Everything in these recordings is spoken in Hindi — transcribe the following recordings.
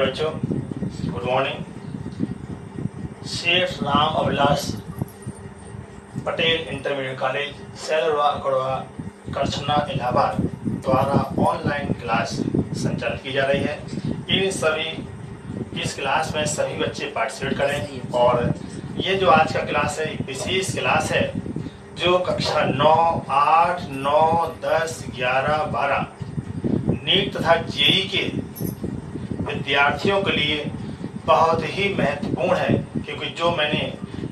बच्चों, good morning. Sheth Ram Abhilash Patel intermediate college, सैलरवा अकड़वा, Karchhana, Allahabad द्वारा ऑनलाइन क्लास संचालित की जा रही है। इस क्लास में सभी बच्चे पार्टिसिपेट करें। और ये जो आज का क्लास है, विशेष क्लास है जो कक्षा 9, 8, 9, 10, 11, 12 नीट तथा जेई के विद्यार्थियों के लिए बहुत ही महत्वपूर्ण है, क्योंकि जो मैंने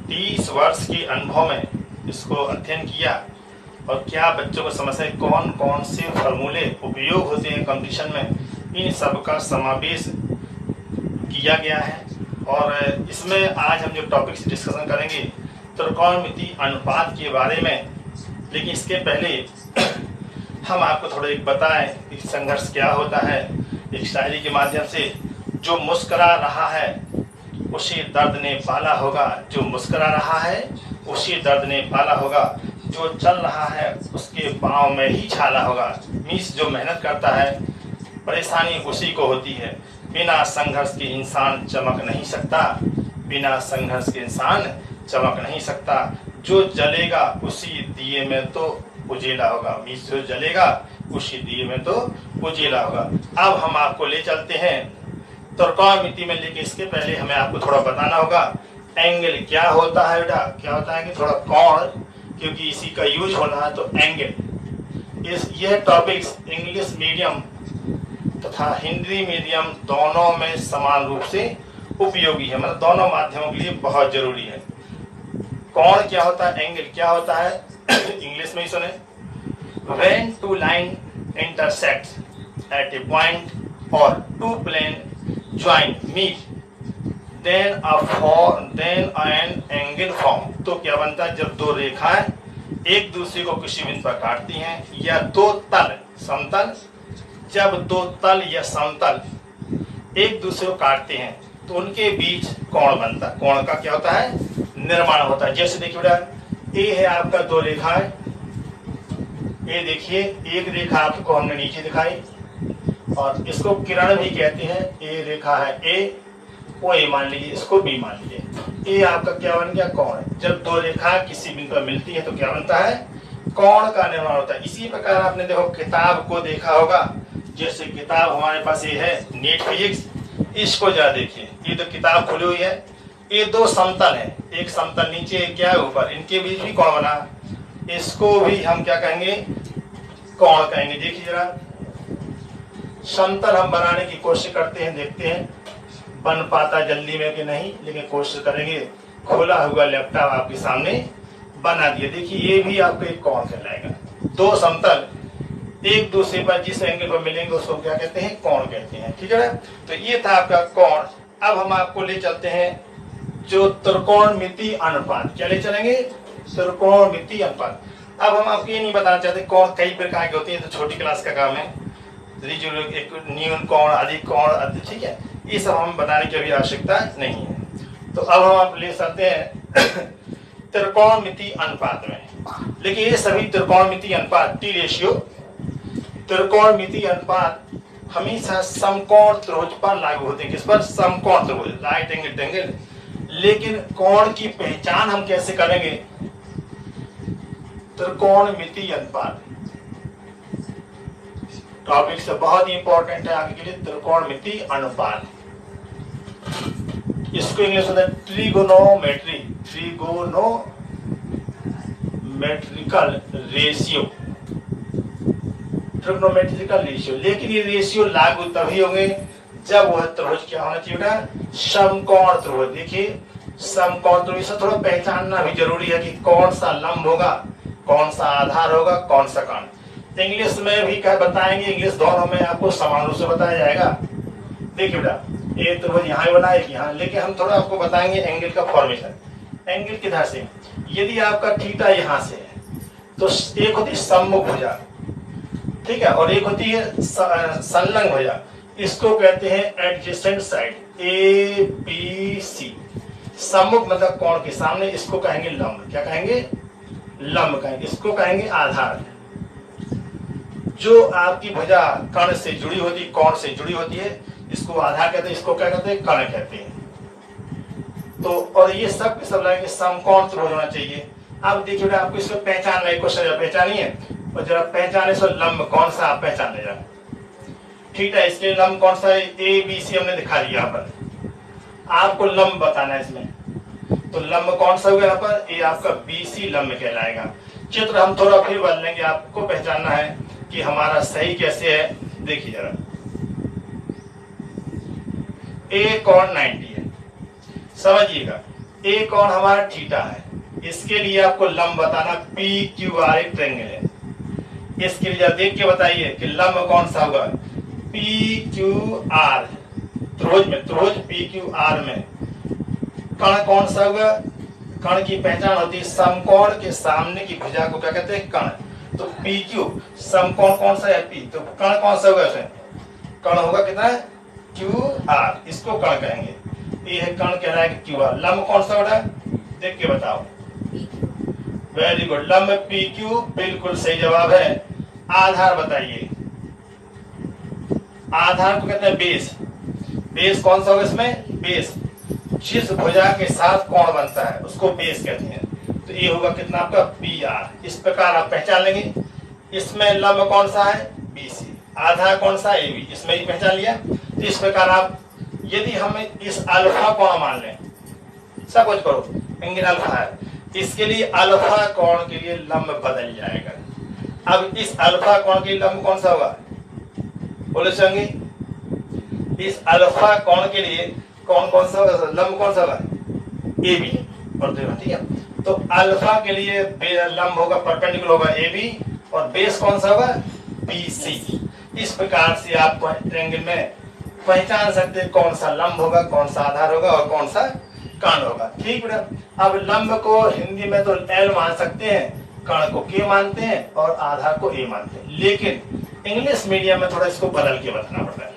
30 वर्ष के अनुभव में इसको अध्ययन किया और क्या बच्चों को समझ है कौन कौन से फार्मूले उपयोग होते हैं कंपटीशन में, इन सब का समावेश किया गया है। और इसमें आज हम जो टॉपिक से डिस्कशन करेंगे त्रिकोणमिति अनुपात के बारे में। लेकिन इसके पहले हम आपको थोड़ा एक बताएं कि संघर्ष क्या होता है। एक शायरी के माध्यम से, जो मुस्कुरा रहा है उसी दर्द ने पाला होगा, जो मुस्कुरा रहा है उसी दर्द ने पाला होगा, जो चल रहा है उसके पाँव में ही छाला होगा। मीन्स जो मेहनत करता है परेशानी उसी को होती है। बिना संघर्ष के इंसान चमक नहीं सकता, बिना संघर्ष के इंसान चमक नहीं सकता। जो जलेगा उसी दिए में तो उजेला होगा। मीन्स जो जलेगा उसी दिए में तो उजेला होगा। अब हम आपको ले चलते हैं त्रिकोणमिति में, लेकिन इसके पहले हमें आपको थोड़ा बताना होगा एंगल क्या होता है। बेटा क्या होता है कि थोड़ा कोण, क्योंकि इसी का यूज होना है तो एंगल। यह टॉपिक्स इंग्लिश मीडियम तथा हिंदी मीडियम दोनों में समान रूप से उपयोगी है, मतलब दोनों माध्यमों के लिए बहुत जरूरी है। कोण क्या होता है, एंगल क्या होता है, इंग्लिश में ही सुने। When two line intersect at a point or two plane join meet, then an angle form। तो क्या बनता है, जब दो रेखाएं एक दूसरे को किसी बिंदु पर काटती हैं, या दो तल समतल, जब दो तल या समतल एक दूसरे को काटते हैं तो उनके बीच कोण बनता है। कोण का क्या होता है, निर्माण होता है। जैसे देखिए बेटा, ए है आपका दो रेखाएं, ये देखिए एक रेखा आपको हमने नीचे दिखाई और इसको किरण भी कहते हैं। ए रेखा है ए, वो ए मान लीजिए, इसको बी मान लीजिए। ये आपका क्या बन गया, कोण। जब दो रेखा किसी बिंदु पर मिलती है तो क्या बनता है, कोण का निर्माण होता है। इसी प्रकार आपने देखो किताब को देखा होगा, जैसे किताब हमारे पास ये है नीट फिजिक्स, इसको जरा देखिए, ये तो किताब खुली हुई है, ये दो समतल है, एक समतल नीचे एक क्या है ऊपर, इनके बीच भी कोण बना, इसको भी हम क्या कहेंगे, कोण कहेंगे। देखिए जरा, समतल हम बनाने की कोशिश करते हैं, देखते हैं बन पाता जल्दी में कि नहीं, लेकिन कोशिश करेंगे। खोला हुआ लैपटॉप आपके सामने बना दिया, देखिए ये भी आपको एक कोण कहलाएगा। दो समतल एक दूसरे पर जिस एंगल पर मिलेंगे उसको क्या कहते हैं, कोण कहते हैं। ठीक है ना, तो ये था आपका कोण। अब हम आपको ले चलते हैं जो त्रिकोणमिति अनुपात। क्या ले चलेंगे, त्रिकोणमिति अनुपात। अब हम आपको ये नहीं बताना चाहते कोण कई प्रकार के होते हैं, तो छोटी क्लास का काम है, एक न्यून कोण, अधिक कोण, ठीक है, ये सब हम बताने की अभी आवश्यकता नहीं है। तो अब हम आप ले सकते हैं त्रिकोणमिति अनुपात में। लेकिन ये सभी त्रिकोणमिति अनुपात टी रेशियो, त्रिकोणमिति अनुपात हमेशा समकोण त्रिभुज पर लागू होते हैं। किस पर, समकोण त्रिभुज, राइट एंगल ट्रायंगल। लेकिन कोण की पहचान हम कैसे करेंगे, त्रिकोणमिति अनुपात टॉपिक से बहुत ही इंपॉर्टेंट है आगे के लिए। त्रिकोणमिति अनुपात, इसको इंग्लिश में trigonometry, trigonometrical ratio, trigonometrical ratio. लेकिन ये रेशियो लागू तभी होंगे जब वह त्रिभुज क्या होना चाहिए बेटा, समकोण त्रिभुज। देखिए समकोण त्रिभुज से थोड़ा पहचानना भी जरूरी है कि कौन सा लंब होगा, कौन सा आधार होगा, कौन सा कोण। इंग्लिश में भी क्या बताएंगे, इंग्लिश दोनों में आपको समान रूप से बताया जाएगा। देखिए बेटा, ये त्रिभुज यहाँ बना है यहाँ, लेकिन हम थोड़ा आपको बताएंगे एंगल का फॉर्मेशन। एंगल किधर से, यदि आपका थीटा यहाँ से है तो एक होती है सम्मुख भुजा, ठीक है, और एक होती है संलग्न भुजा, इसको कहते हैं adjacent side, A B C. सम्मुख मतलब कोण के सामने, इसको कहेंगे लंब। क्या कहेंगे, लंब कहेंगे। इसको कहेंगे आधार। जो आपकी भुजा कर्ण से जुड़ी होती है, कोण से जुड़ी होती है, इसको आधार कहते हैं, इसको क्या कहते हैं, कर्ण कहते हैं। तो और ये सब के सब लाएंगे समकोण त्रिभुज होना चाहिए। अब देखिए आपको इसको पहचानना है, क्वेश्चन पहचानिए और जरा पहचाने सो लंब कौन सा आप पहचान ले जाए। ठीक है, इसके लंब कौन सा है, ए बी सी हमने दिखा दिया यहाँ पर, आपको लंब बताना है इसमें। तो लंब कौन सा होगा यहाँ पर, ये आपका BC लंब कहलाएगा। चित्र हम थोड़ा फिर बदल लेंगे, आपको पहचानना है कि हमारा सही कैसे है। देखिए जरा, ए कोण 90 है, समझिएगा ए कोण हमारा थीटा है। इसके लिए आपको लंब बताना PQR एक ट्रायंगल है। इसके लिए देख के बताइए कि लंब कौन सा होगा, PQR त्रिभुज में, त्रिभुज PQR में कर्ण कौन सा होगा। कर्ण की पहचान होती है समकोण के सामने की भुजा को क्या कहते हैं, कर्ण। तो PQ समकोण कौन सा है, P, तो कर्ण कौन सा होगा इसमें, कर्ण होगा कितना QR, इसको कर्ण कहेंगे। ये है कर्ण कहलाएगा QR। लंब कौन सा होगा, देख के बताओ। वेरी गुड, लंब PQ बिल्कुल सही जवाब है। आधार बताइए, आधार को कहते हैं बेस। बेस कौन सा होगा इसमें, बेस जिस भुजा के साथ कोण बनता है उसको बेस कहते हैं। तो ये होगा कितना आपका PR। इस प्रकार आप पहचान लेंगे। इसमें लंब कौन सा है, BC, आधार कौन सा है, AB, इसमें ही पहचान लिया। तो इस प्रकार आप, यदि हम इस अल्फा कोण मान लें, सब कुछ करो, एंगल अल्फा है, इसके लिए अल्फा कोण के लिए लंब बदल जाएगा। अब इस अल्फा कोण के लिए लंब कौन सा होगा, बोले संगी, इस अल्फा कोण के लिए कौन कौन सा होगा, लंब कौन सा होगा, AB और ठीक है। तो अल्फा के लिए लंब होगा, परपेंडिकुलर होगा AB और बेस कौन सा होगा, BC। इस प्रकार से आप ट्रायंगल में पहचान सकते हैं कौन सा लंब होगा, कौन सा आधार होगा और कौन सा कर्ण होगा। ठीक है, अब लंब को हिंदी में तो L मान सकते हैं, कर्ण को K मानते हैं और आधार को A मानते हैं, लेकिन इंग्लिश मीडियम में थोड़ा इसको बदल के बताना पड़ता है।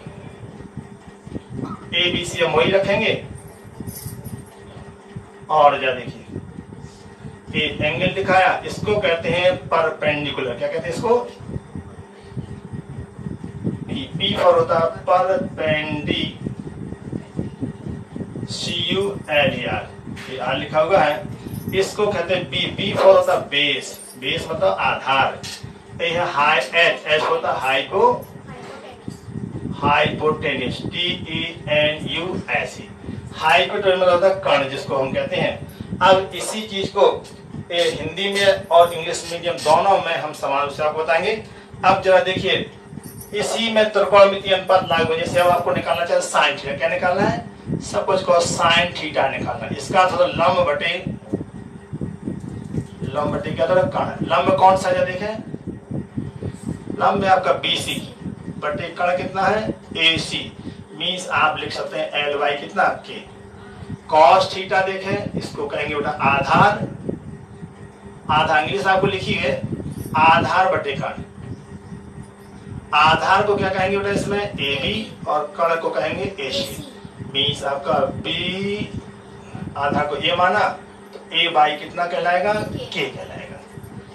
ABC हम वही रखेंगे और जा देखिए, ये एंगल दिखाया, इसको कहते हैं परपेंडिकुलर। क्या कहते हैं इसको, P फॉर होता है परपेंडी, CULER, ये R लिखा हुआ है। इसको कहते हैं B फॉर होता है बेस, बेस मतलब आधार। ये हाई, H होता है हाइपो, हाइपोटेन्यूस, TENUS, हाइपोटेन्यूस होता है कर्ण, जिसको हम कहते हैं। अब इसी चीज को हिंदी में और इंग्लिश मीडियम दोनों में हम समान रूप से आपको बताएंगे। अब जरा देखिए, इसी में त्रिकोणमितीय अनुपात लागू, जैसे अब आपको निकालना चाहिए साइन थीटा। क्या निकालना है, सब कुछ को साइन थीटा निकालना है। इसका अर्थ लंब बटे क्या होता है, कर्ण। लंब कौन सा है देखें, लंब है आपका BC बटे कर्ण कितना है, AC, मीन्स आप लिख सकते हैं LY कितना, K। कॉस थीटा देखें, इसको कहेंगे बेटा आधार, आधार इंग्लिश आपको लिखी है आधार बटे कर्ण। आधार को क्या कहेंगे बेटा इसमें, AB और कर्ण को कहेंगे AC। मीन्स आपका B, आधार को A माना तो AY कितना कहलाएगा, K कहलाएगा।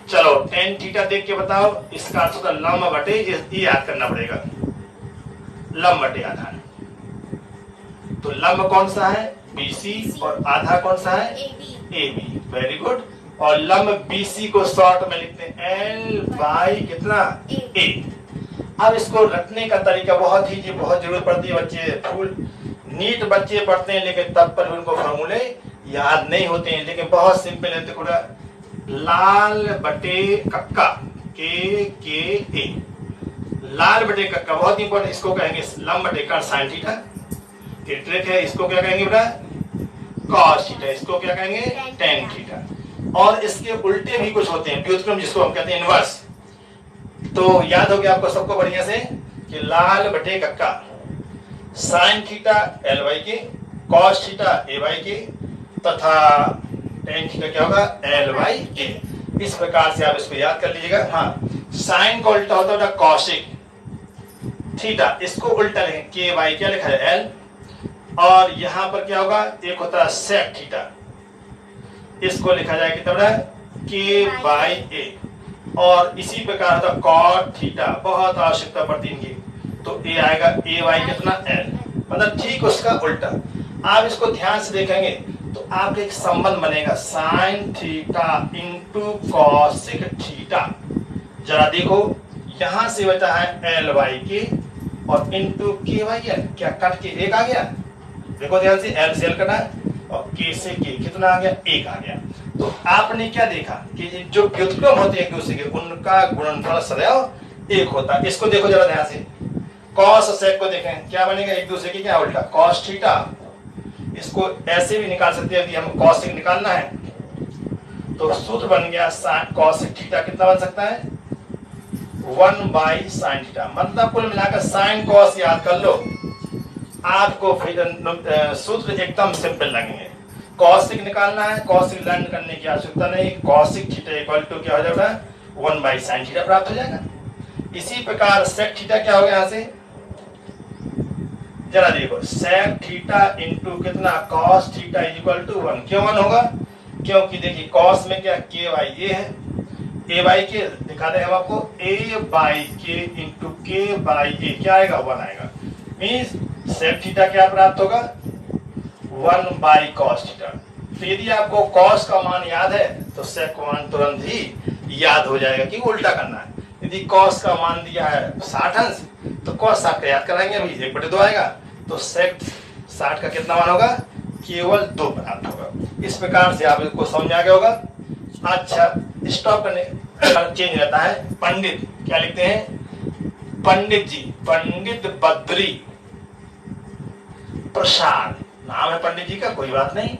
चलो tan थीटा देख के बताओ, इसका अर्थ होता है लंब बटे, ये याद करना पड़ेगा, लंब बटे आधार। तो लंब कौन सा है, BC और आधार कौन सा है, AB। Very good. और लंब BC को शॉर्ट में लिखते हैं LY कितना, A। अब इसको रखने का तरीका बहुत जरूरत पड़ती है। बच्चे फुल नीट बच्चे पढ़ते हैं, लेकिन तब पर उनको फॉर्मूले याद नहीं होते हैं, लेकिन बहुत सिंपल है। तो लाल बटे कक्का, KKA, लाल बटे कक्का बहुत इंपॉर्टेंट। इसको कहेंगे लंब बटे कर्ण साइन थीटा, ये ट्रिक है। इसको क्या कहेंगे बेटा, कॉस थीटा। इसको क्या कहेंगे, टेन थीटा। और इसके उल्टे भी कुछ होते हैं, व्युत्क्रम, जिसको हम कहते हैं इनवर्स। तो याद हो गया आपको सबको बढ़िया से कि लाल बटे कक्का साइन थीटा LY के, कॉस थीटा AY के, तथा टेन थीटा क्या होगा, LY के। इस प्रकार से आप इसको याद कर लीजिएगा। हाँ, साइन का उल्टा होता है कॉसिक थीटा, इसको उल्टा लिखें KY, क्या लिखा है L, और यहां पर क्या होगा, एक होता है सेक थीटा, इसको लिखा जाए कितना KYA। और इसी प्रकार होता कॉट थीटा, बहुत आवश्यकता पड़ती है इनकी। तो A आएगा AY कितना L। मतलब ठीक उसका उल्टा। आप इसको ध्यान से देखेंगे तो आपका एक संबंध बनेगा sine theta into cosec theta. जरा देखो यहां से बचा है एल बाई के और इंटू के बाई एल, क्या कट के एक आ गया, देखो ध्यान से, एल से एल कटा है और के से के कितना आ गया, एक आ गया। तो आपने क्या देखा कि जो व्युत्क्रम होते हैं एक दूसरे के उनका गुणनफल सदैव एक होता है। इसको देखो जरा ध्यान से, कॉस और सेक को देखें क्या बनेगा, एक दूसरे की क्या उल्टा, कॉस थीटा। इसको ऐसे भी निकाल सकते हैं, यदि हम कॉस निकालना है तो सूत्र बन गया कॉस थीटा कितना बन सकता है, 1/sin थीटा। मतलब कुल मिलाकर साइन कॉस याद कर लो, आपको फिर सूत्र एकदम सिंपल लगेंगे। कॉसिक निकालना है, कॉसिक लर्न करने की आवश्यकता नहीं, कॉसिक थीटा इक्वल टू क्या हो जाएगा, 1/sin थीटा प्राप्त हो जाएगा। इसी प्रकार सेक थीटा क्या हो गया, यहाँ से जरा देखो, सेक थीटा इंटू कितना, कॉस थीटा इक्वल टू 1। क्यों 1 होगा, क्योंकि देखिए कॉस में क्या के बाई ए है, ए बाई के दिखा दें हम आपको, ए बाई के इंटू के बाई ए क्या आएगा, 1 आएगा। मीन्स सेक थीटा क्या प्राप्त होगा, 1/cos थीटा। तो यदि आपको कॉस का मान याद है तो सेक का मान तुरंत ही याद हो जाएगा कि उल्टा करना है। यदि कॉस का मान दिया है 60 अंश तो कॉस 60 का याद कराएंगे, अभी 1/2 आएगा, तो सेक 60 का कितना मान होगा, केवल 2 प्राप्त होगा। इस प्रकार से आपको समझ आ गया होगा। अच्छा, स्टॉप करने चेंज रहता है, पंडित क्या लिखते हैं, पंडित जी, पंडित बद्री प्रसाद नाम है पंडित जी का, कोई बात नहीं।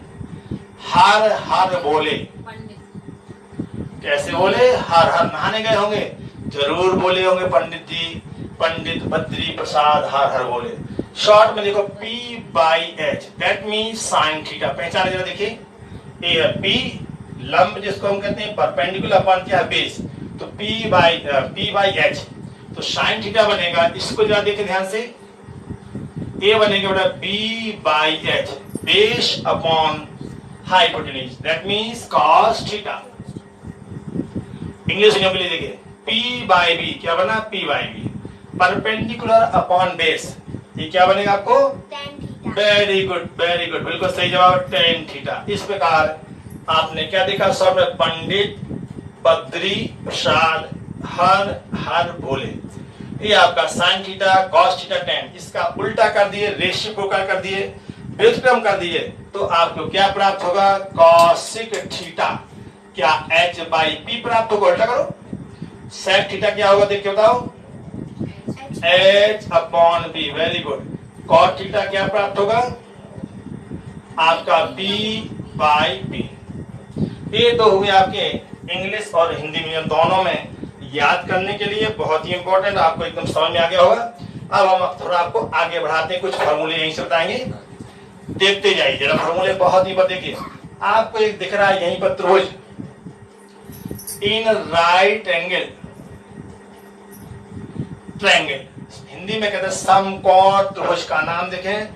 हर हर बोले, कैसे बोले, हर हर नहाने गए होंगे, जरूर बोले होंगे पंडित जी, पंडित बद्री प्रसाद हर हर बोले। शॉर्ट में देखो P/H, that mean sine theta. पहचान जरा देखिए, ए है P, लंब जिसको हम कहते हैं परपेंडिकुलर अपॉन क्या है, बेस, तो P/H, तो साइन थीटा बनेगा। इसको जरा देखिए ध्यान से, ए बनेगा बेटा B/H, base upon hypotenuse, that means cos theta. English में लिए देखिए, P/B क्या बना, P/B, परपेंडिकुलर अपॉन बेस, ये क्या बनेगा आपको, वेरी गुड, वेरी गुड, बिल्कुल सही जवाब, tan थीटा। इस प्रकार आपने क्या देखा, सब पंडित बद्री प्रसाद हर हर बोले, ये आपका sign theta, cos theta, tan, इसका उल्टा कर दिए, रेसिप्रोकल कर दिए, व्युत्क्रम कर दिए, तो आपको क्या प्राप्त होगा, कॉसिक थीटा, क्या H/P प्राप्त होगा, उल्टा करो, सेक थीटा क्या होगा, देखिए बताओ, H/B, very good. Cos theta क्या प्राप्त होगा, आपका P/P। ये तो हुए आपके इंग्लिश और हिंदी मीडियम दोनों में याद करने के लिए बहुत ही इंपॉर्टेंट, आपको एकदम समझ में आ गया होगा। अब हम थोड़ा आपको आगे बढ़ाते हैं, कुछ फॉर्मूले यहीं से बताएंगे, देखते जाइए जरा, फॉर्मूले बहुत ही पर देखिए, आपको एक दिख रहा है यहीं पर, त्रिभुज in right angle triangle, Hindi में कहते हैं समकोण त्रिभुज का नाम देखें,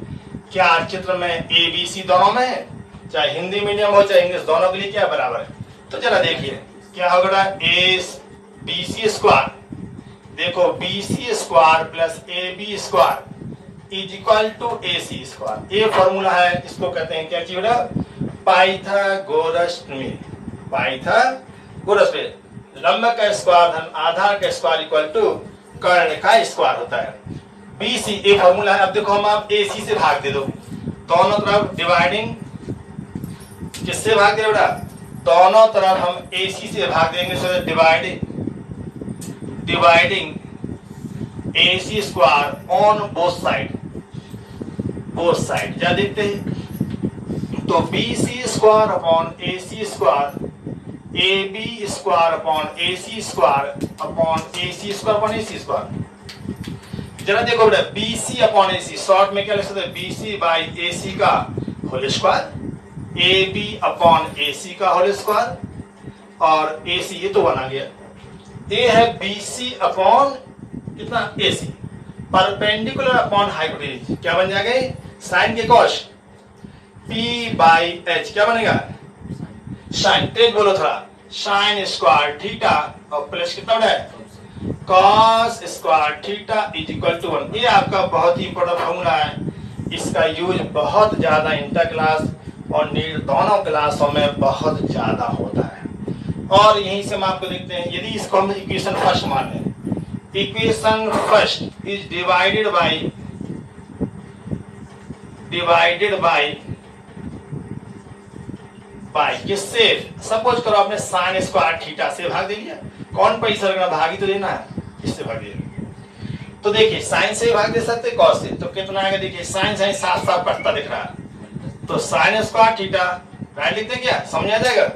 क्या चित्र में ABC दोनों में है, चाहे हिंदी मीडियम हो चाहे इंग्लिश, दोनों के लिए क्या बराबर है। तो जरा देखिए क्या होगा, BC स्क्वायर, देखो BC square plus AB square is equal to AC square, ये फॉर्मूला है, इसको कहते हैं क्या चीज, पाइथागोरस में, पाइथागोरस में लंब का स्क्वायर धन आधार का स्क्वायर इक्वल टू कर्ण का स्क्वायर होता है। BC ये फॉर्मूला है। अब देखो हम आप AC से भाग दे दो, दोनों तरफ डिवाइडिंग, किससे भाग दे बेटा, दोनों तरफ हम AC से भाग देंगे, so dividing AC square on both side, क्या देखते हैं, तो BC square upon AC square, AB square upon AC square upon AC square upon AC square. जरा देखो बेटा, BC अपॉन AC, शॉर्ट में क्या लिख सकते हैं, BC/AC का whole square, AB upon AC का होल स्क्वायर, और AC ये तो बना गया, ये है BC अपॉन कितना AC, परपेंडिकुलर अपॉन हाइपोटेन्यूज, क्या बन जाएगा, साइन के कॉस, P/H क्या बनेगा, साइन, तेज बोलो थोड़ा, साइन स्क्वायर थीटा और प्लस कितना बना है, cos square theta is equal to 1। ये आपका बहुत ही इंपॉर्टेंट फॉर्मूला है, इसका यूज बहुत ज्यादा इंटर क्लास और नीट दोनों क्लासों में बहुत ज्यादा होता है। और यहीं से हम आपको देखते हैं, यदि इसको हम इक्वेशन फर्स्ट मान लें, equation first is divided by किससे, सपोज करो आपने साइन स्क्वायर थीटा से भाग दे दिया, कौन पैसा लगना, भाग ही तो देना है, इससे भाग दिया। तो देखिए साइन से भाग दे सकते, कॉस से, तो कितना आएगा, देखिए साइन साइन साथ साथ कटता दिख रहा है, तो साइन स्क्वायर थीटा राइट लिखते हैं, क्या समझ आ जाएगा।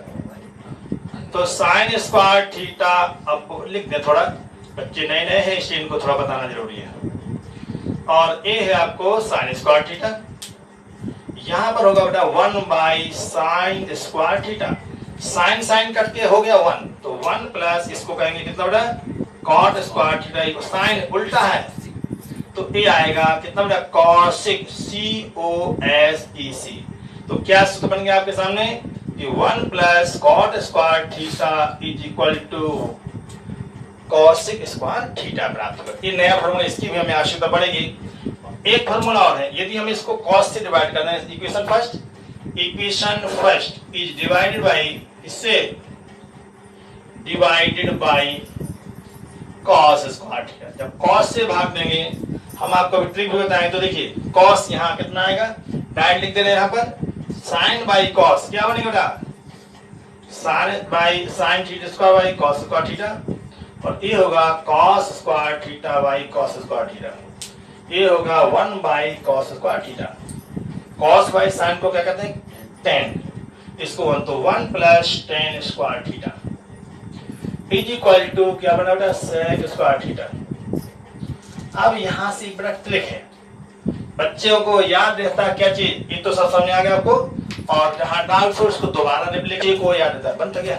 तो साइन स्क्वायर थीटा अब लिख दे, थोड़ा बच्चे नए नए हैं इसलिए इनको थोड़ा बताना जरूरी है। और ए है आपको साइन स्क्वायर थीटा, यहां पर होगा बेटा 1 by sine square theta, sine sine cut के हो गया 1, तो 1 प्लस इसको कहेंगे कितना बेटा कॉट स्क्वायर थीटा, साइन उल्टा है तो ए आएगा कितना बेटा कॉसिक, COSEC। तो क्या सूत्र बन गया आपके सामने कि 1 plus cot square theta is equal to cosec square theta प्राप्त होगा। ये नया फॉर्मूला, इसकी भी हमें आवश्यकता पड़ेगी। एक फॉर्मूला और है, यदि हम इसको कॉस से डिवाइड करना है, equation first is divided by, इससे divided by cos square theta. जब कॉस से भाग देंगे, हम आपको ट्रिक भी बताएं, तो देखिए कॉस यहाँ कितना आएगा, डायरेक्ट लिख दे रहे हैं यहाँ पर साइन बाई कॉस, क्या बनेगा बेटा sine by sine theta square by cos square theta, और ये होगा cos square theta by cos square theta, ये होगा 1 by cos square theta. Cos by sine को क्या कहते हैं टेन, इसको 1 तो 1 plus tan square theta is equal to क्या बना बेटा सेक स्क्वायर थीटा। अब यहां से एक बड़ा ट्रिक है, बच्चों को याद रहता है क्या चीज, ये तो सब समझ आ गया आपको, और जहां डाउट हो उसको दोबारा रिप्लेस को याद रहता है, बनता गया।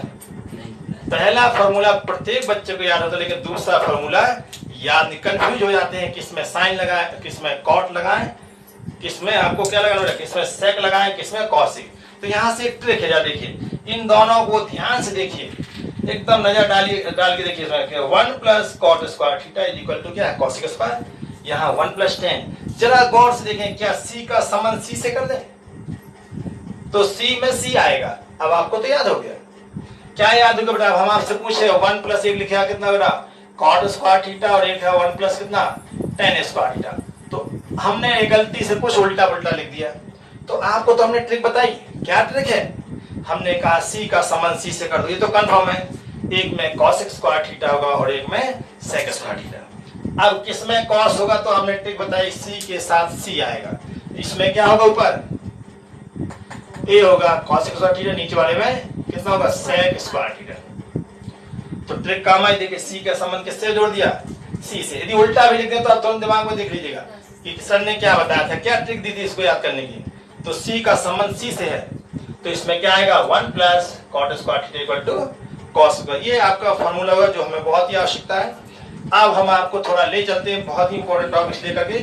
पहला फॉर्मूला प्रत्येक बच्चे को याद होता है, लेकिन दूसरा फॉर्मूला याद नहीं, कंफ्यूज हो जाते हैं, किसमें साइन लगाए, किसमें कॉट लगाएं, किसमें आपको क्या लगाना है, किसमें सेक लगाएं, किसमें कॉसिक। तो यहाँ से एक ट्रिक है, देखिए इन दोनों को ध्यान से देखिए, एकदम नजर डाल के देखिए, 1 plus cot square theta is equal to क्या है कॉसिक स्क्वायर, यहाँ 1 प्लस 10। जरा गौर से देखें, क्या सी का समन सी से कर दे, तो सी में सी आएगा। अब आपको तो याद हो गया, क्या याद होगा बेटा, हम आपसे पूछे 1 प्लस 1 लिखा कितना बेटा कॉट स्क्वायर थीटा, और एक है 1 प्लस कितना टेन स्क्वायर थीटा, तो हमने एक गलती से कुछ उल्टा पुल्टा लिख दिया। तो आपको तो हमने ट्रिक बताई, क्या ट्रिक है, हमने कहा सी का समन सी से कर दो, ये तो कंफर्म है, एक में कॉसिक स्क्वायर थीटा होगा और एक में सेक स्क्वायर थीटा। अब किसमें कॉस होगा, तो हमने ट्रिक बताई, सी के साथ सी आएगा, इसमें क्या होगा ऊपर ए होगा कॉसिक स्क्वायर थीटा, नीचे वाले में कितना होगा सेक स्क्वायर थीटा। तो ट्रिक काम आई, देखिए सी का संबंध किससे जोड़ दिया सी से। यदि उल्टा भी लिख दें तो आप तुरंत दिमाग में देख लीजिएगा कि सर ने क्या बताया था, क्या ट्रिक दी थी इसको याद करने की। तो सी का संबंध सी से है, तो इसमें क्या आएगा 1 plus cot square theta equal to cos square. ये आपका फॉर्मूला होगा जो हमें बहुत ही आवश्यकता है। अब हम आपको थोड़ा ले चलते हैं बहुत ही इंपॉर्टेंट टॉपिक्स लेकर के।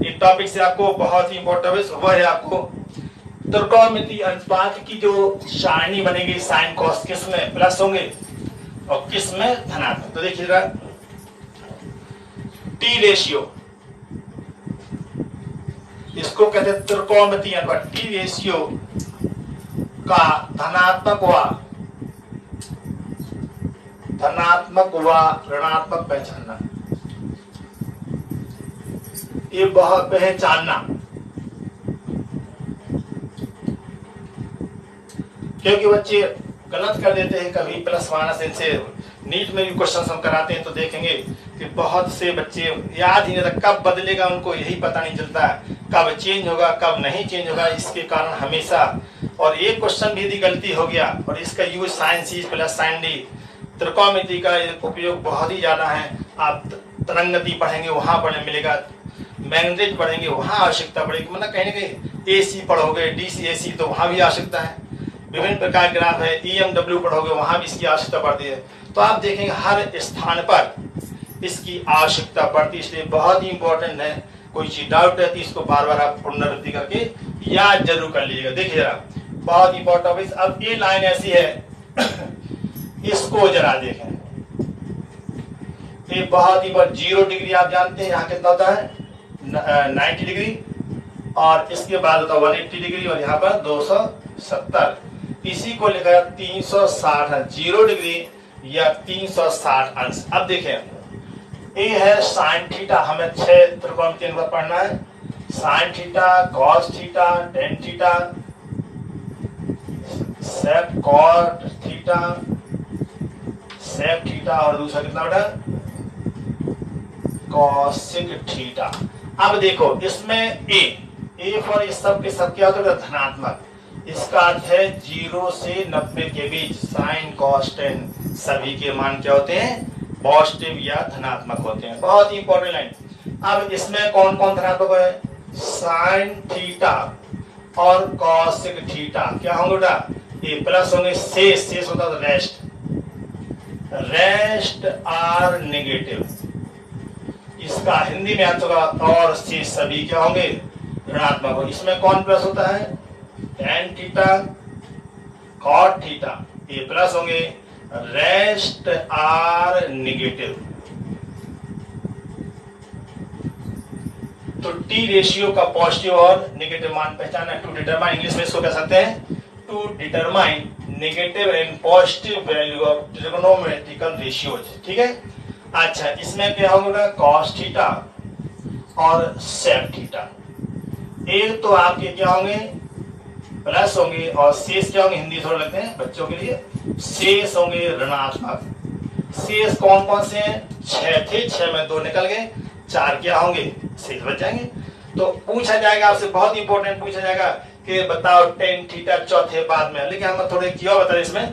एक टॉपिक से आपको बहुत ही इंपॉर्टेंट वह है आपको त्रिकोणमिति अनुपात की जो सारणी बनेगी, साइन कॉस किस में प्लस होंगे और किस में धनात्मक। तो देखिएगा टी रेशियो, इसको कहते हैं त्रिकोणमिति अनुपात। टी रेशियो का धनात्मक व ऋणात्मक पहचानना, ये बहुत पहचानना, क्योंकि बच्चे गलत कर देते हैं कभी प्लस माइनस। इनसे नीट में भी क्वेश्चन हम कराते हैं तो देखेंगे कि बहुत से बच्चे याद ही नहीं रहता, कब बदलेगा उनको यही पता नहीं चलता, कब चेंज होगा कब नहीं चेंज होगा। इसके कारण हमेशा, और एक क्वेश्चन भी यदि गलती हो गया, और इसका use sine C plus sine D, त्रिकोणमिति का उपयोग बहुत ही ज्यादा है। आप तरंगति पढ़ेंगे वहां पढ़ने मिलेगा, मैग्नेटिक पढ़ेंगे वहां आवश्यकता पड़ेगी, मतलब कहीं ना कहीं एसी पढ़ोगे डीसी एसी तो वहां भी आवश्यकता है। विभिन्न प्रकार के ग्राफ है, ईएमडब्ल्यू पढ़ोगे वहां भी इसकी आवश्यकता पड़ती है। तो आप देखेंगे हर स्थान पर इसकी आवश्यकता पड़ती है, इसलिए बहुत ही इंपॉर्टेंट है। कोई चीज डाउट रहती है इसको बार बार आप पुनरावृत्ति करके याद जरूर कर लीजिएगा। देखिए जरा बहुत इंपॉर्टेंट। अब ये लाइन ऐसी है, इसको जरा देखें, ये बहुत ही 0 डिग्री आप जानते हैं यहाँ कितना होता है 90 डिग्री, और इसके बाद होता है 180 डिग्री, और यहाँ पर 270। इसी को लिखा है 360 अंश, 0 डिग्री या 360 अंश। अब देखें, ए है साइन थीटा, हमें 6 त्रिकोणमितीय अंक पढ़ना है। Sine theta, cos theta, tan theta, sec cot theta, sec theta, और दूसरा कितना बेटा, कॉसिक थीटा। अब देखो इसमें ए फॉर इस सब के सब क्या होता है, धनात्मक। इसका अर्थ है 0 से 90 के बीच साइन कॉस टेन सभी के मान क्या होते हैं, पॉजिटिव या धनात्मक होते हैं। बहुत ही इंपॉर्टेंट लाइन। अब इसमें कौन कौन धनात्मक है, साइन थीटा और कॉसिक थीटा क्या होंगे बेटा, ये प्लस होंगे। शेष होता है रेस्ट आर नेगेटिव। इसका हिंदी में अर्थ होगा और शेष सभी क्या होंगे, ऋणात्मक हो। इसमें कौन प्लस होता है, टेन थीटा, कॉट थीटा, ये प्लस होंगे, रेस्ट आर नेगेटिव। तो टी रेशियो का पॉजिटिव और नेगेटिव मान पहचाना। टू डिटरमाइन, इंग्लिश में इसको कह सकते हैं to determine negative and positive value of trigonometrical ratios. ठीक है। अच्छा, इसमें क्या होगा, कॉस थीटा और सेक थीटा। एक तो आपके क्या होंगे, प्लस होंगे, और शेष क्या होंगे, हिंदी थोड़ा लगते हैं बच्चों के लिए, शेष होंगे ऋणात्मक। शेष कौन कौन से हैं, 6 थे, 6 में 2 निकल गए, 4 क्या होंगे, शेष बच जाएंगे। तो पूछा जाएगा आपसे, बहुत इंपॉर्टेंट पूछा जाएगा कि बताओ टेन थीटा चौथे बाद में, लेकिन हम थोड़े क्यों बता रहे इसमें,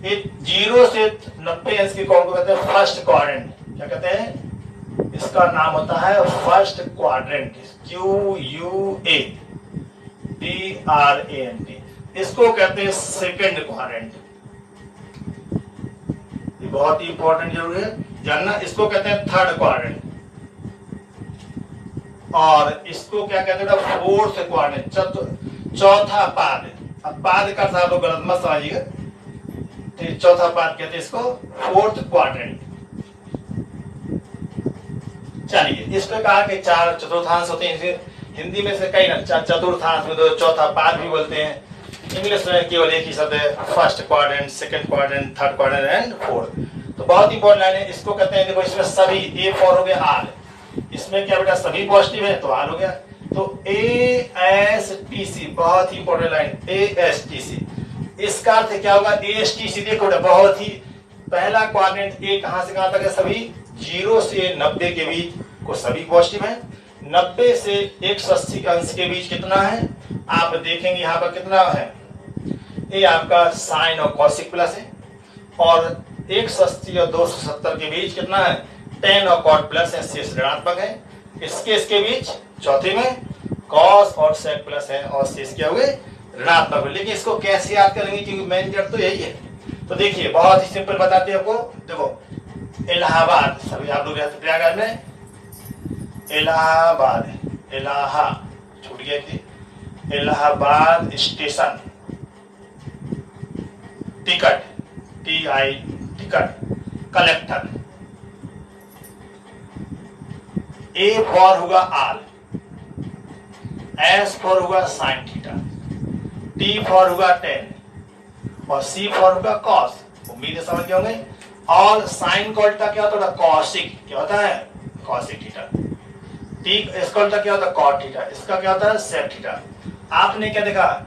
ये 0 से 90 अंश के कोण को कहते हैं फर्स्ट क्वाड्रेंट। क्या कहते हैं, इसका नाम होता है फर्स्ट क्वाड्रेंट, QUA DRANT। इसको कहते हैं सेकंड क्वाड्रेंट। ये बहुत ही इंपॉर्टेंट जरूर है जानना। इसको कहते हैं थर्ड क्वाड्रेंट, और इसको क्या कहते हैं, फोर्थ क्वाड्रेंट, चौथा पाद। अब पाद का आप लोग गलत मत समझिएगा, तो चौथा पाद कहते हैं इसको फोर्थ क्वाड्रेंट। चलिए, इस प्रकार के 4 चतुर्थांश होते हैं। हिंदी में से कई ना, चतुर्थांश में तो चौथा पाद भी बोलते हैं। इंग्लिश में केवल एक ही शब्द है, first quadrant, second quadrant, third quadrant and fourth. तो बहुत इंपॉर्टेंट लाइन है। इसको कहते हैं, देखो इसमें सभी ए फॉर हो गया आल, इसमें क्या बेटा सभी पॉजिटिव है तो आल हो गया। तो ASTC, बहुत ही इंपॉर्टेंट लाइन, ASTC। इसका अर्थ क्या होगा, ASTC देखो बेटा, बहुत ही पहला क्वाड्रेंट ए कहां से कहां तक है, सभी 0 से 90 के बीच को सभी पॉजिटिव है। 90 से 180 अंश के बीच कितना है, आप देखेंगे यहाँ पर कितना है, ये आपका साइन और कॉसिक प्लस है, और 180 और 270 के बीच कितना है, टेन और कॉट प्लस है, शेष ऋणात्मक है। इसके बीच चौथे में कॉस और सेक प्लस है, और शेष क्या हुए, ऋणात्मक। लेकिन इसको कैसे याद करेंगे, क्योंकि मेन जड़ तो यही है। तो देखिए, बहुत ही सिंपल बताते हैं आपको। देखो, इलाहाबाद, सभी आप लोग रहते प्रयागराज में, इलाहाबाद, इलाहा छूट गया थी, Allahabad station, ticket, TI ticket, collector. A for होगा आल, S फॉर होगा साइन थीटा, T फॉर होगा टेन, और C फॉर होगा कॉस। उम्मीद है समझ गए होंगे। और साइन का उल्टा क्या होता है, कॉसिक। क्या होता है, कॉसिक थीटा। T इसका उल्टा क्या होता है, कॉट थीटा। इसका क्या होता है, सेक थीटा। आपने क्या देखा,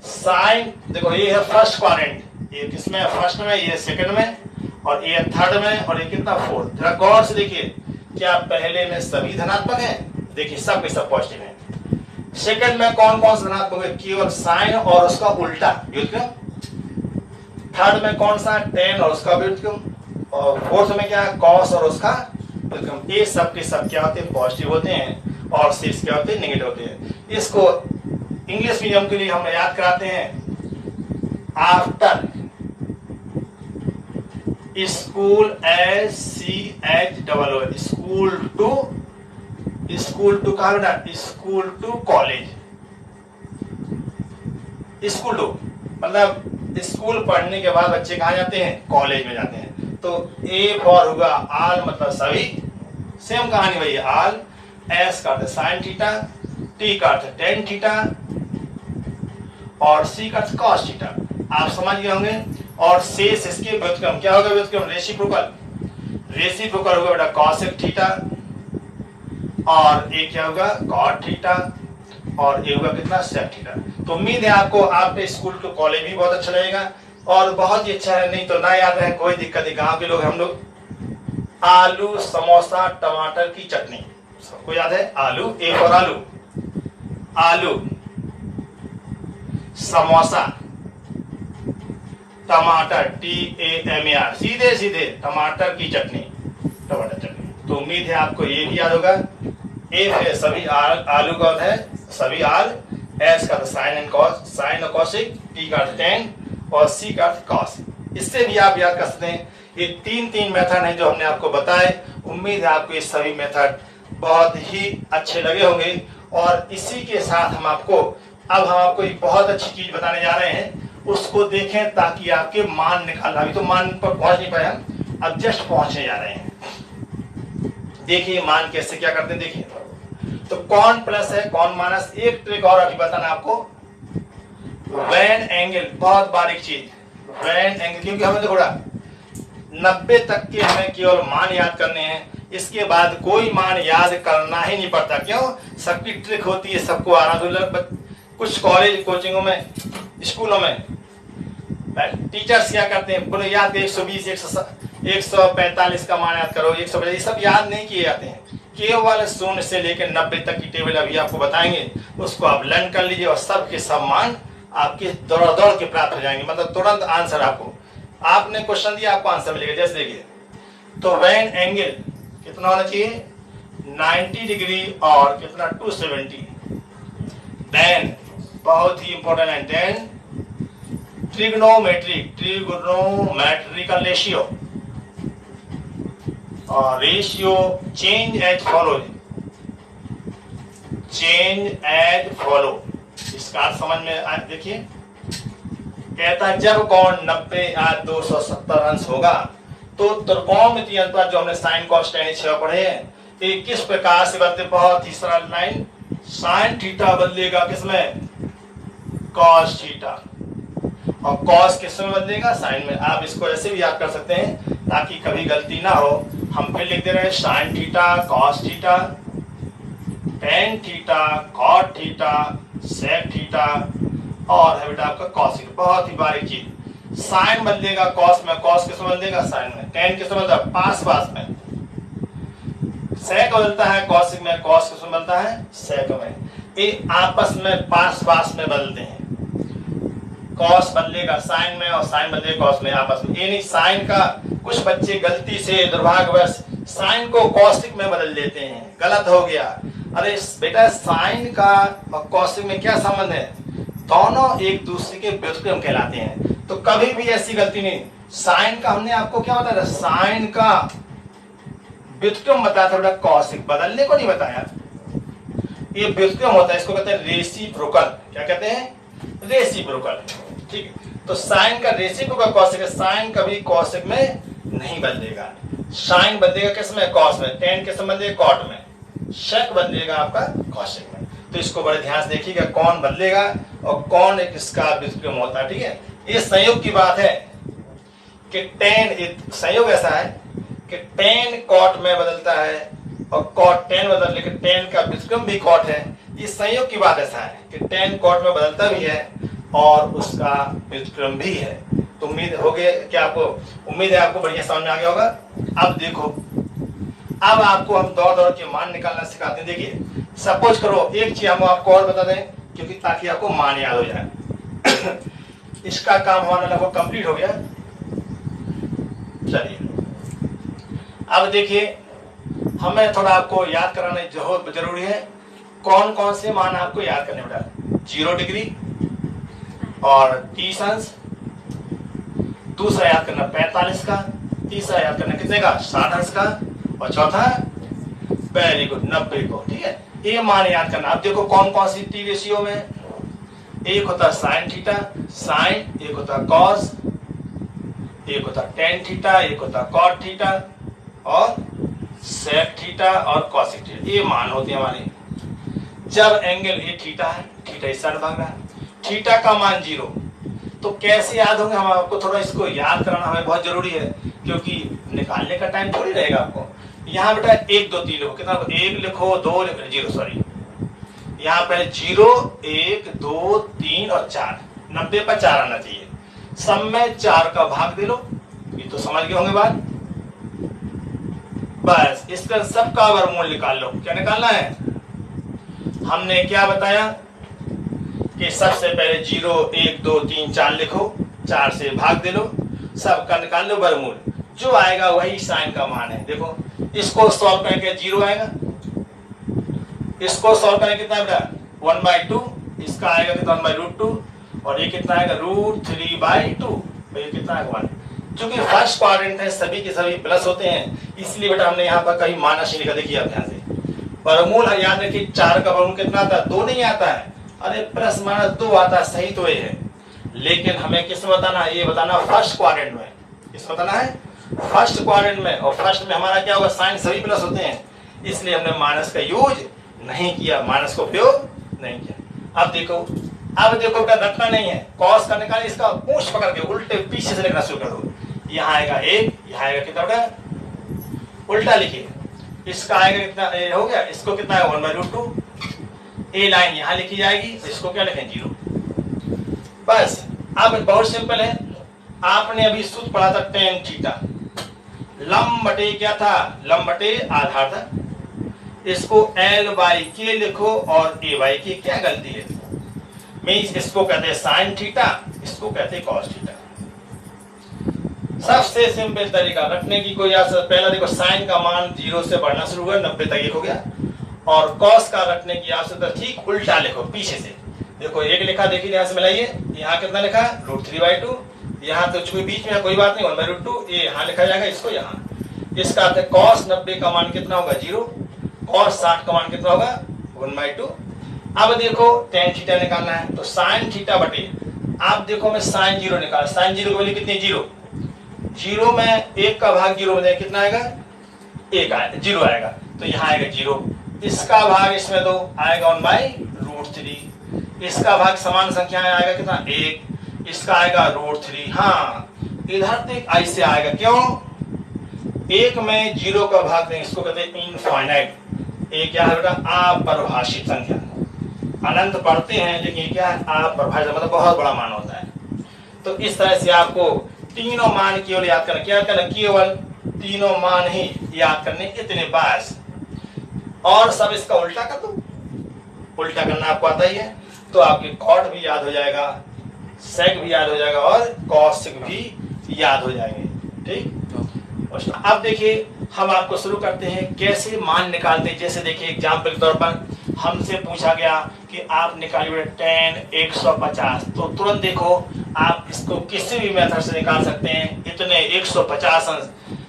साइन, देखो ये है फर्स्ट क्वाड्रेंट, ये किसमें है, फर्स्ट में, ये सेकंड में, और ये थर्ड में, और ये कितना, फोर्थ। जरा गौर से देखिए, क्या पहले में सभी धनात्मक हैं, देखिए सब के सब पॉजिटिव हैं। सेकंड में कौन कौन सा धनात्मक है, केवल साइन और उसका उल्टा व्युत्क्रम। थर्ड में कौन सा, टेन और उसका व्युत्क्रम, और फोर्थ में क्या है, कॉस और उसका व्युत्क्रम। ये सब के सब क्या होते हैं, पॉजिटिव होते हैं, और शेष क्या होते हैं, नेगेटिव होते हैं। इसको इंग्लिश मीडियम के लिए हम याद कराते हैं, after school, SCHOO, school to कहा बेटा, school to college. School to मतलब स्कूल पढ़ने के बाद बच्चे कहाँ जाते हैं, कॉलेज में जाते हैं। तो A फॉर होगा आल, मतलब सभी, सेम कहानी वही, आल। एस का अर्थ है साइन थीटा, टी का अर्थ है टेन थीटा और सी का अर्थ कॉस थीटा। आप समझ गए होंगे। और शेष इसके व्युत्क्रम क्या होगा? व्युत्क्रम रेसिप्रोकल, रेसिप्रोकल होगा बेटा कॉसेक थीटा और ये क्या होगा कॉट थीटा और ये होगा कितना सेक थीटा। तो उम्मीद है आपको आपके स्कूल को कॉलेज भी बहुत अच्छा लगेगा और बहुत ही अच्छा है, नहीं तो ना याद रहे कोई दिक्कत नहीं। गांव के लोग हम लोग आलू समोसा टमाटर की चटनी, सबको याद है आलू, एक और आलू, आलू समोसा टमाटर TAMAR, सीधे सीधे टमाटर की चटनी, टमाटर चटनी। तो उम्मीद है आपको ये भी याद होगा। ए है सभी आलू का अर्थ है सभी आल, एस का साइन एंड कॉस, साइन और कॉसिक, टी का अर्थ टेन और सी का अर्थ कॉस। इससे भी आप याद कर सकते हैं। ये तीन मेथड हैं जो हमने आपको बताए। उम्मीद है आपको ये सभी मेथड बहुत ही अच्छे लगे होंगे। और इसी के साथ हम आपको एक बहुत अच्छी चीज बताने जा रहे हैं, उसको देखें ताकि आपके मान निकालना। अभी तो मान पर पहुंच नहीं पाए हम, अब जस्ट पहुंचने जा रहे हैं। देखिए मान कैसे क्या करते हैं, देखिए तो कौन प्लस है कौन माइनस। एक ट्रिक और अभी बताना आपको, वेन एंगल, बहुत बारीक चीज, वेन एंगल, क्योंकि हमें तो थोड़ा 90 तक के हमें केवल मान याद करने हैं, इसके बाद कोई मान याद करना ही नहीं पड़ता। क्यों? सबकी ट्रिक होती है, सबको आना। तो कुछ कॉलेज कोचिंगों में स्कूलों में टीचर्स क्या करते हैं, बोले याद 120 145 का मान याद करो, 150, ये सब याद नहीं किए जाते हैं। केवल 0 से लेकर 90 तक की टेबल अभी आपको बताएंगे, उसको आप लर्न कर लीजिए और सब के सब मान आपके दौड़ के प्राप्त हो जाएंगे। मतलब तुरंत आंसर आपने क्वेश्चन दिया आपको आंसर मिलेगा। जैसे देखिए तो वेन एंगल कितना होना चाहिए 90 डिग्री और कितना 270, देन बहुत ही इंपॉर्टेंट है, देन ट्रिग्नोमेट्रिकल रेशियो और ratio change as follow, change as follow. इसका समझ में आए, देखिए कहता है जब कोण 90 या 270 अंश होगा तो त्रिकोणमितीय अनुपात जो हमने साइन कॉस टेन 6 पढ़े हैं, ये किस प्रकार से बदले। बहुत ही सरल लाइन, साइन थीटा बदलेगा किसमें कॉस थीटा और कॉस किस में बदलेगा साइन में। आप इसको ऐसे भी याद कर सकते हैं ताकि कभी गलती ना हो। हम फिर लिख दे रहे हैं sine theta cos theta tan theta cot theta sec theta और है बेटा आपका कॉस थीटा। बहुत ही बारीक चीज, साइन बदलेगा कॉस में, कॉस किस में बदलेगा साइन में, टेन किस में बदलता है पास में, सेक बदलता है कॉसिक में, कॉस किस में बदलता है सेक में। ये आपस में पास में बदलते हैं। कॉस बदलेगा साइन में और साइन बदलेगा कॉस में आपस में। ये नहीं साइन का कुछ बच्चे गलती से दुर्भाग्यवश साइन को कॉसिक में बदल देते हैं, गलत हो गया। अरे बेटा साइन का और कॉसिक में क्या संबंध है, दोनों एक दूसरे के व्युत्क्रम कहलाते हैं। तो कभी भी ऐसी गलती नहीं। साइन का हमने आपको क्या बताया, साइन का व्युत्क्रम बताया था बेटा, कॉसिक बदलने को नहीं बताया। ये व्युत्क्रम होता है, इसको कहते हैं रेसिप्रोकल। क्या कहते हैं रेसिप्रोकल, ठीक है। तो साइन का रेसिप्रोकल कॉसिक है, साइन कभी कॉसिक में नहीं बदलेगा। साइन बदलेगा किस में कॉस में, टेन किस में बदलेगा कॉट में, सेक बदलेगा आपका कॉसिक में। तो इसको बड़े ध्यान से देखिएगा कौन बदलेगा और कौन एक इसका व्युत्क्रम होता है, ठीक है। ये संयोग की बात है कि टेन, संयोग ऐसा है कि टेन कॉट में बदलता है और कॉट टेन बदल, लेकिन टेन का व्युत्क्रम भी कॉट है। ये संयोग की बात ऐसा है कि टेन कॉट में बदलता भी है और उसका व्युत्क्रम भी है। तो उम्मीद हो गई क्या आपको, उम्मीद है आपको बढ़िया समझ में आ गया होगा। अब देखो, अब आपको हम दौड़ के मान निकालना सिखाते हैं। देखिए सपोज करो एक चीज हम आपको और बता दें, क्योंकि ताकि आपको मान याद हो जाए। इसका काम हमारा लगभग कंप्लीट हो गया। चलिए अब देखिए, हमें थोड़ा आपको याद कराना जरूरी है। कौन कौन से मान आपको याद करने बेटा, 0 डिग्री और 30 अंश, दूसरा याद करना 45 का, तीसरा याद करना कितने का 60 अंश का और चौथा वेरी गुड 90 को, ठीक है। ये मान याद करना। अब देखो कौन कौन सी टी रेशियो में, एक होता साइन थीटा साइन, एक होता कॉस, एक होता टेन थीटा, एक होता कॉट थीटा और सेक थीटा और कॉसिक थीटा, ये मान होते हैं हमारे। जब एंगल ए थीटा है, थीटा इस साइड भाग रहा है, थीटा का मान 0, तो कैसे याद होंगे, हम आपको थोड़ा इसको याद कराना हमें बहुत जरूरी है, क्योंकि निकालने का टाइम थोड़ी रहेगा आपको। यहाँ बेटा 1 2 3 लिखो, कितना 1 लिखो 2 लिखो 0, सॉरी यहाँ पे 0 1 2 3 और 4, 90 पर 4 आना चाहिए। सब में 4 का भाग दे लो, ये तो समझ गए होंगे बात। बस इसका सबका वर्गमूल निकाल लो। क्या निकालना है, हमने क्या बताया कि सबसे पहले 0 1 2 3 4 लिखो, 4 से भाग दे लो, सबका निकाल लो वर्गमूल, जो आएगा वही साइन का मान है। देखो इसको सॉल्व करके 0 आएगा, इसको सॉल्व करें कितना बेटा 1/2, इसका आएगा कितना 1/√2, और ये कितना आएगा √3/2, ये कितना है 1। चूंकि फर्स्ट क्वाड्रेंट है, सभी के सभी प्लस होते हैं, इसलिए बेटा हमने यहाँ पर कहीं माइनस नहीं लिखा। देखिए आप ध्यान से, वर्गमूल याद रखिए, 4 का वर्गमूल कितना आता है 2 नहीं आता है, अरे प्लस माइनस 2 आता है, सही तो ये है। लेकिन हमें किस में बताना है, ये बताना फर्स्ट क्वाड्रेंट में, किस बताना है फर्स्ट क्वाड्रेंट में, और फर्स्ट में हमारा क्या होगा साइन सभी प्लस होते हैं, इसलिए हमने माइनस का यूज नहीं किया, माइनस का उपयोग नहीं किया। अब देखो बेटा रखना नहीं है, कॉस का निकाल, इसका पूंछ पकड़ के उल्टे पीछे से लिखना शुरू कर दो। यहाँ आएगा 1, यहाँ आएगा कितना बेटा उल्टा लिखिए, इसका आएगा कितना हो गया, इसको कितना है 1/√2, ए लाइन यहाँ लिखी जाएगी, इसको क्या लिखें 0। बस अब बहुत सिंपल है, आपने अभी सूत्र पढ़ा था tan थीटा, लंब बटे क्या था, लंब बटे आधार था, इसको L/K लिखो और A/K, क्या गलती है, मीन्स इसको कहते हैं साइन थीटा, इसको कहते हैं कॉस थीटा। सबसे सिंपल तरीका रखने की कोई पहला देखो साइन का मान 0 से बढ़ना शुरू हुआ, 90 तक 1 हो गया, और कॉस का रखने की आवश्यकता ठीक उल्टा लिखो पीछे से। देखो 1 लिखा, देखिए यहाँ से मिलाइए, यहाँ कितना लिखा √3/2, यहाँ तो चूंकि बीच में कोई बात नहीं 1/√2, ये यहाँ लिखा जाएगा, इसको यहाँ, इसका अर्थ है कॉस 90 का मान कितना होगा 0, कॉस 60 का मान कितना होगा 1/2। अब देखो tan थीटा निकालना है, तो साइन थीटा बटे, आप देखो मैं साइन 0 निकाल, साइन 0 की वैल्यू कितनी 0, 0 में 1 का भाग 0 में कितना आएगा 1 आएगा, 0 आएगा, तो यहाँ आएगा 0, इसका भाग इसमें 2 आएगा 1/√3, इसका भाग समान संख्या आएगा कितना 1, इसका आएगा √3। हाँ इधर तक ऐसे आएगा, क्यों 1 में 0 का भाग देंगे, इसको कहते हैं इनफाइनाइट, ये क्या है बेटा अपरिभाषित संख्या, अनंत पढ़ते हैं लेकिन ये क्या है अपरिभाषित, मतलब बहुत बड़ा मान होता है। तो इस तरह से आपको तीनों मान केवल याद करना, क्या करना, केवल तीनों मान ही याद करने, इतने बस, और सब इसका उल्टा कर दो, उल्टा करना आपको आता ही है, तो आपके कॉट भी याद हो जाएगा, सेक भी याद हो जाएगा, और कॉसिक भी याद हो जाएंगे। ठीक, अब देखिए हम आपको शुरू करते हैं कैसे मान निकालते हैं। जैसे देखिए एग्जाम्पल के तौर पर हमसे पूछा गया कि आप निकालिए tan 150, तो तुरंत देखो आप इसको किसी भी मेथड से निकाल सकते हैं, इतने 150 अंश,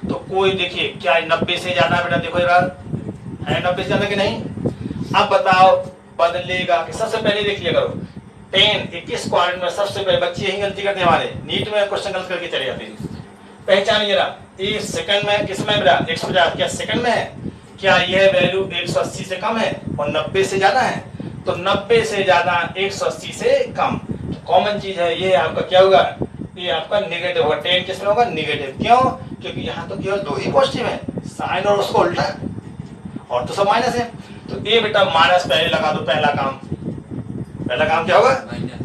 तो कोई देखिए क्या 90 से ज्यादा बेटा, देखो जरा है 90 से ज्यादा कि नहीं। अब बताओ बदलेगा कि, सबसे पहले देख लिया करो tan 21 क्वाड्रेंट में सबसे पहले बच्चे यही गलती करते हैं, हमारे नीट में क्वेश्चन गलत करके चले जाते हैं। पहचानिए जरा, ये सेकंड में किसमें बेटा 150, क्या सेकंड में है, क्या यह वैल्यू 180 से कम है और 90 से ज्यादा है, तो 90 से ज्यादा 180 से कम, तो कॉमन चीज है ये आपका क्या होगा, ये आपका नेगेटिव होगा, tan किसमें होगा नेगेटिव, क्यों, क्योंकि यहाँ तो केवल 2 ही पॉजिटिव है, साइन और उसको उल्टा, और तो सब माइनस है, तो ये बेटा माइनस पहले लगा दो, पहला काम क्या होगा,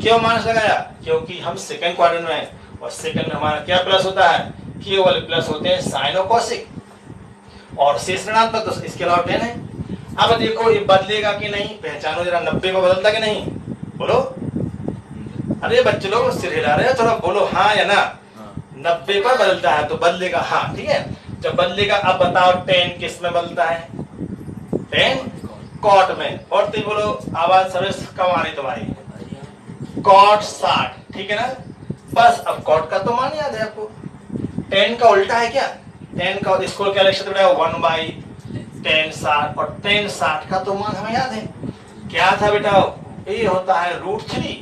क्यों माइनस लगाया, क्योंकि हम सेकंड क्वाड्रेंट में है, और सेकंड में हमारा क्या प्लस होता है, केवल प्लस होते हैं साइन और कॉसिक, और शेष ऋणात्मक, तो इसके अलावा tan है। अब देखो ये बदलेगा कि नहीं, पहचानो जरा, 90 को बदलता कि नहीं, बोलो, अरे बच्चे लोग सिर हिला रहे हो, थोड़ा बोलो हाँ या ना, 90 पर बदलता है तो बदलेगा हाँ, ठीक है, जब बदलेगा। अब बताओ tan किस में बदलता है, tan कॉट में, और तुम बोलो आवाज सर्विस कम आ रही तुम्हारी, कॉट 60, ठीक है ना। बस अब कॉट का तो मान याद है आपको, tan का उल्टा है क्या, tan का इसको क्या लिख सकते हैं 1/tan 60, और tan 60 का तो मान हमें याद है, क्या था बेटा, ये होता है √3,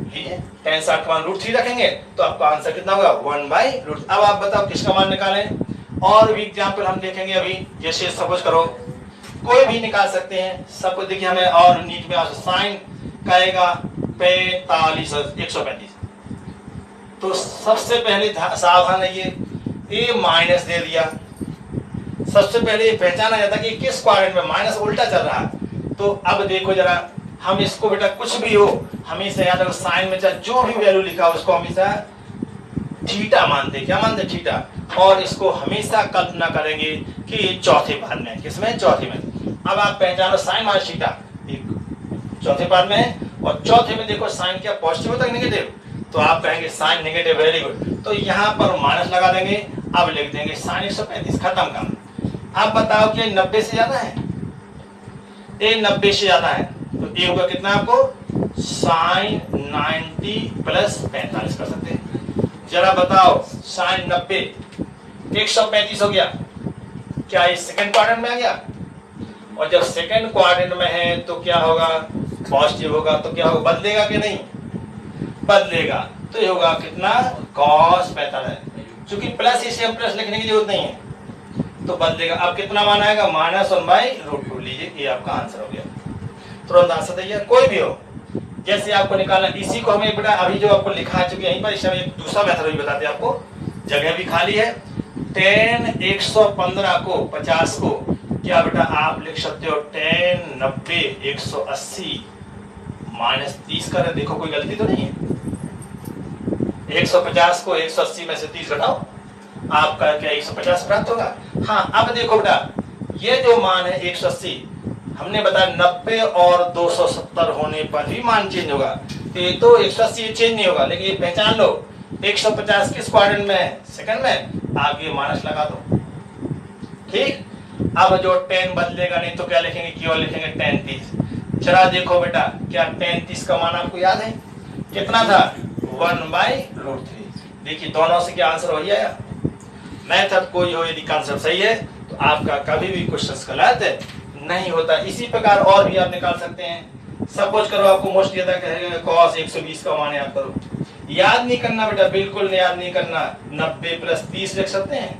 ठीक है, tan 60 का मान √3 रखेंगे तो आपका आंसर कितना होगा 1/√3। अब आप बताओ किसका मान निकालें, और भी एग्जाम्पल हम देखेंगे अभी। जैसे सपोज करो कोई भी निकाल सकते हैं। सपोज देखिए हमें और नीट में साइन कहेगा 45 135, तो सबसे पहले सावधान रहिए, ए माइनस दे दिया। सबसे पहले ये पहचाना जाता कि किस क्वाड्रेंट में माइनस उल्टा चल रहा है। तो अब देखो जरा, हम इसको बेटा कुछ भी हो हमेशा याद रखो, साइन में चाहे जो भी वैल्यू लिखा हो उसको हमेशा थीटा मानते। क्या मानते? थीटा। और इसको हमेशा कल्पना करेंगे कि चौथे पाद में, किसमें? चौथे में। अब आप पहचानो साइन माइनस थीटा चौथे पाद में है, और चौथे में देखो साइन क्या पॉजिटिव होता है नेगेटिव, तो आप कहेंगे साइन नेगेटिव, वेरी गुड। तो यहाँ पर माइनस लगा देंगे। अब लिख देंगे साइन 135, खत्म काम। अब बताओ कि 90 से ज्यादा है? ये 90 से ज्यादा है, तो ये होगा कितना आपको? साइन 90 प्लस 45 कर सकते हैं। जरा बताओ साइन 90 135 हो गया, क्या ये सेकंड क्वाड्रेंट में आ गया? और जब सेकंड क्वाड्रेंट में है तो क्या होगा? पॉजिटिव होगा। तो क्या होगा? बदलेगा कि नहीं? बदलेगा। तो ये होगा कितना? cos 45। चूंकि प्लस इसे हम प्लस लिखने की जरूरत नहीं है, तो बदलेगा। अब कितना मान आएगा? -1/√2। लीजिए ये आपका आंसर हो गया। तुरंत आंसर दिया, कोई भी हो। जैसे आपको निकालना, इसी को हमें बेटा अभी जो आपको लिखा है चूंकि यहीं पर, इसमें एक दूसरा मेथड भी बताते हैं आपको, जगह भी खाली है। tan 115 को 50 को क्या बेटा आप लिख सकते हो? tan 90 180 -30 कर। देखो कोई गलती तो नहीं है। 150 को 180 में से 30 घटाओ, आपका क्या 150 प्राप्त होगा? हाँ, अब देखो बेटा ये जो मान है 180, हमने बताया 90 और 270 होने पर भी मान चेंज होगा। तो 180 चेंज नहीं होगा, लेकिन ये पहचान लो 150 किस क्वाड्रेंट में है? सेकंड में। आप ये माइनस लगा दो, ठीक। अब जो tan बदलेगा नहीं तो क्या लिखेंगे? केवल लिखेंगे tan 30। जरा देखो बेटा, क्या tan 30 का मान आपको याद है? कितना था? 1/√3। देखिए दोनों से क्या आंसर वही आया। मेथड कोई हो, यदि कंसेप्ट सही है तो आपका कभी भी क्वेश्चन गलत नहीं होता। इसी प्रकार और भी आप निकाल सकते हैं। सपोज करो आपको मोस्ट याद है cos 120 का मान याद करो। याद नहीं करना बेटा, बिल्कुल याद नहीं करना। 90 + 30 लिख सकते हैं,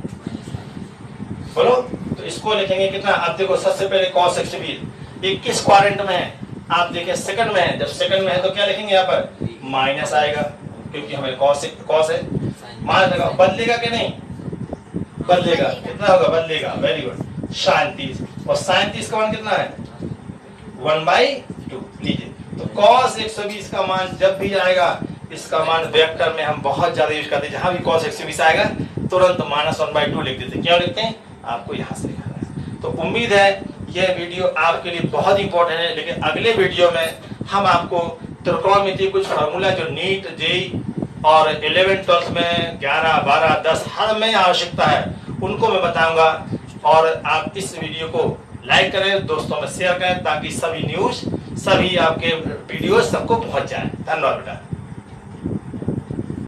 बोलो। तो इसको लिखेंगे कितना? अब देखो सबसे पहले cos 120 ये किस क्वाड्रेंट में है? आप देखिए सेकंड में है। जब सेकंड में है तो क्या लिखेंगे? यहाँ पर माइनस आएगा, क्योंकि हमें cos है। मान लगा, बदलेगा कि नहीं? बदलेगा। कितना होगा? बदलेगा, वेरी गुड। sin 30, और sin 30 का मान कितना है? 1/2। लीजिए, तो cos 120 का मान जब भी आएगा, इसका मान वेक्टर में हम बहुत ज्यादा यूज करते हैं। जहां भी cos 120 आएगा तुरंत -1/2 लिख देते हैं। क्यों लिखते हैं? आपको यहाँ से लिखना है। तो उम्मीद है यह वीडियो आपके लिए बहुत इंपॉर्टेंट है। लेकिन अगले वीडियो में हम आपको त्रिकोणमिति कुछ फार्मूला जो नीट, जेई और 11 12 में 11 12 10 हर में आवश्यकता है, उनको मैं बताऊंगा। और आप इस वीडियो को लाइक करें, दोस्तों में शेयर करें, ताकि सभी न्यूज, सभी आपके वीडियो सबको पहुंच जाए। धन्यवाद बेटा।